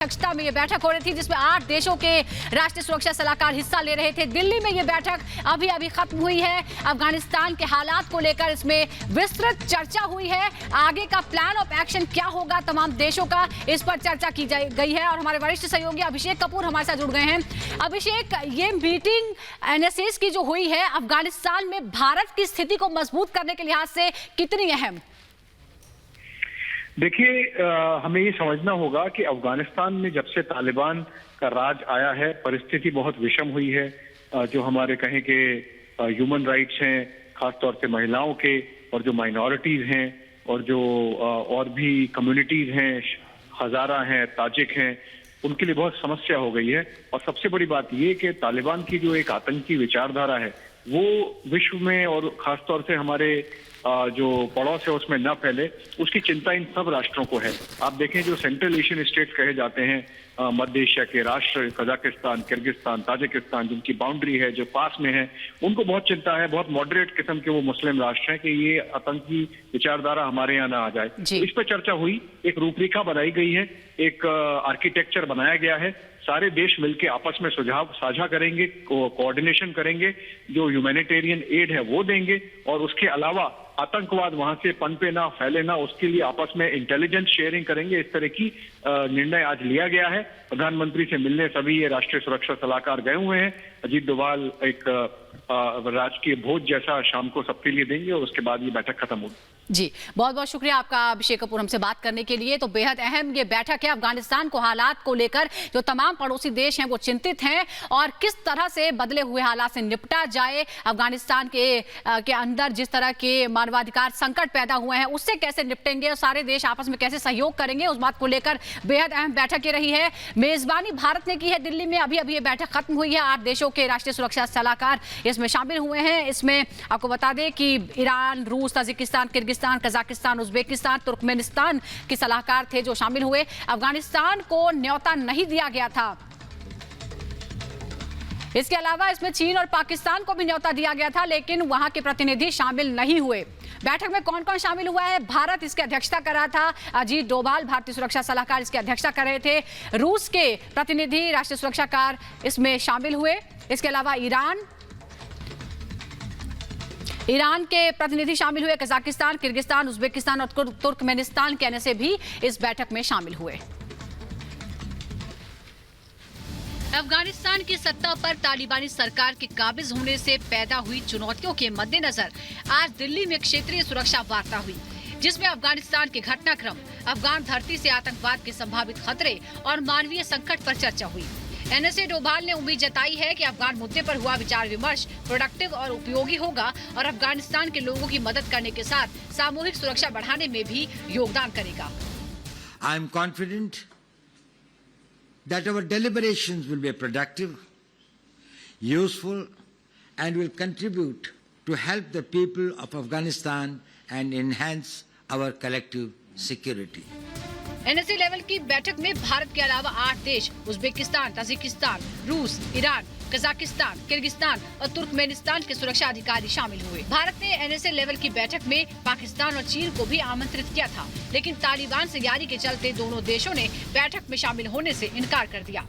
अध्यक्षता में ये बैठक हो रही थी जिसमें 8 देशों के राष्ट्रीय सुरक्षा सलाहकार हिस्सा ले रहे थे। दिल्ली में ये बैठक अभी खत्म हुई है। अफगानिस्तान के हालात को लेकर इसमें विस्तृत चर्चा हुई है। आगे का प्लान ऑफ एक्शन क्या होगा तमाम देशों का, इस पर चर्चा की गई है। और हमारे वरिष्ठ सहयोगी अभिषेक कपूर हमारे साथ जुड़ गए हैं। अभिषेक, ये मीटिंग एनएसएस की जो हुई है अफगानिस्तान में भारत की स्थिति को मजबूत करने के लिहाज से कितनी अहम? देखिए, हमें ये समझना होगा कि अफगानिस्तान में जब से तालिबान का राज आया है परिस्थिति बहुत विषम हुई है। जो हमारे कहें कि ह्यूमन राइट्स हैं, खासतौर से महिलाओं के, और जो माइनॉरिटीज हैं, और जो और भी कम्युनिटीज हैं, हजारा हैं, ताजिक हैं, उनके लिए बहुत समस्या हो गई है। और सबसे बड़ी बात ये कि तालिबान की जो एक आतंकी विचारधारा है वो विश्व में और खासतौर से हमारे जो पड़ोस है उसमें न फैले, उसकी चिंता इन सब राष्ट्रों को है। आप देखें जो सेंट्रल एशियन स्टेट्स कहे जाते हैं, मध्य एशिया के राष्ट्र, कजाकिस्तान, किर्गिस्तान, ताजिकिस्तान, जिनकी बाउंड्री है, जो पास में है, उनको बहुत चिंता है। बहुत मॉडरेट किस्म के वो मुस्लिम राष्ट्र हैं कि ये आतंकी विचारधारा हमारे यहाँ ना आ जाए। तो इस पर चर्चा हुई, एक रूपरेखा बनाई गई है, एक आर्किटेक्चर बनाया गया है। सारे देश मिलकर आपस में सुझाव साझा करेंगे, कोऑर्डिनेशन करेंगे, जो ह्यूमैनिटेरियन एड है वो देंगे, और उसके अलावा आतंकवाद वहां से पनपे ना, फैले ना, उसके लिए आपस में इंटेलिजेंस शेयरिंग करेंगे। इस तरह की निर्णय आज लिया गया है। प्रधानमंत्री से मिलने सभी ये राष्ट्रीय सुरक्षा सलाहकार गए हुए हैं। अजीत डोभाल एक राजकीय भोज जैसा शाम को सबके लिए देंगे और उसके बाद ये बैठक खत्म होगी। जी, बहुत बहुत शुक्रिया आपका अभिषेक कपूर हमसे बात करने के लिए। तो बेहद अहम ये बैठक है। अफगानिस्तान को हालात को लेकर जो तमाम पड़ोसी देश हैं वो चिंतित हैं और किस तरह से बदले हुए हालात से निपटा जाए, अफगानिस्तान के अंदर जिस तरह के मानवाधिकार संकट पैदा हुए हैं उससे कैसे निपटेंगे और सारे देश आपस में कैसे सहयोग करेंगे, उस बात को लेकर बेहद अहम बैठक ये रही है। मेजबानी भारत ने की है दिल्ली में। अभी ये बैठक खत्म हुई है। 8 देशों के राष्ट्रीय सुरक्षा सलाहकार इसमें शामिल हुए हैं। इसमें आपको बता दें कि ईरान, रूस, Tajikistan, Kyrgyzstan, Kazakhstan, Uzbekistan, Turkmenistan के सलाहकार थे जो शामिल हुए। अफगानिस्तान को न्योता नहीं दिया गया था। इसके अलावा इसमें चीन और पाकिस्तान को भी न्योता दिया गया था, लेकिन वहां के प्रतिनिधि शामिल नहीं हुए। बैठक में कौन कौन शामिल हुआ है? भारत इसकी अध्यक्षता कर रहा था। अजीत डोभाल भारतीय सुरक्षा सलाहकार इसकी अध्यक्षता कर रहे थे। रूस के प्रतिनिधि राष्ट्रीय सुरक्षाकार इसमें शामिल हुए। इसके अलावा ईरान के प्रतिनिधि शामिल हुए। कजाकिस्तान, किर्गिस्तान, उज्बेकिस्तान और तुर्कमेनिस्तान के एनएसए भी इस बैठक में शामिल हुए। अफगानिस्तान की सत्ता पर तालिबानी सरकार के काबिज होने से पैदा हुई चुनौतियों के मद्देनजर आज दिल्ली में क्षेत्रीय सुरक्षा वार्ता हुई, जिसमें अफगानिस्तान के घटनाक्रम, अफगान धरती से आतंकवाद के संभावित खतरे और मानवीय संकट पर चर्चा हुई। एनएसए डोभाल ने उम्मीद जताई है कि अफगान मुद्दे पर हुआ विचार विमर्श प्रोडक्टिव और उपयोगी होगा और अफगानिस्तान के लोगों की मदद करने के साथ सामूहिक सुरक्षा बढ़ाने में भी योगदान करेगा। I am confident that our deliberations will be productive, useful, and will contribute to help the people of Afghanistan and enhance our collective security. NSA level की बैठक में भारत के अलावा 8 देश उज्बेकिस्तान, ताजिकिस्तान, रूस, ईरान, कजाकिस्तान, किर्गिस्तान और Turkmenistan के सुरक्षा अधिकारी शामिल हुए। भारत ने एनएसए लेवल की बैठक में पाकिस्तान और चीन को भी आमंत्रित किया था, लेकिन तालिबान से यारी के चलते दोनों देशों ने बैठक में शामिल होने से इनकार कर दिया।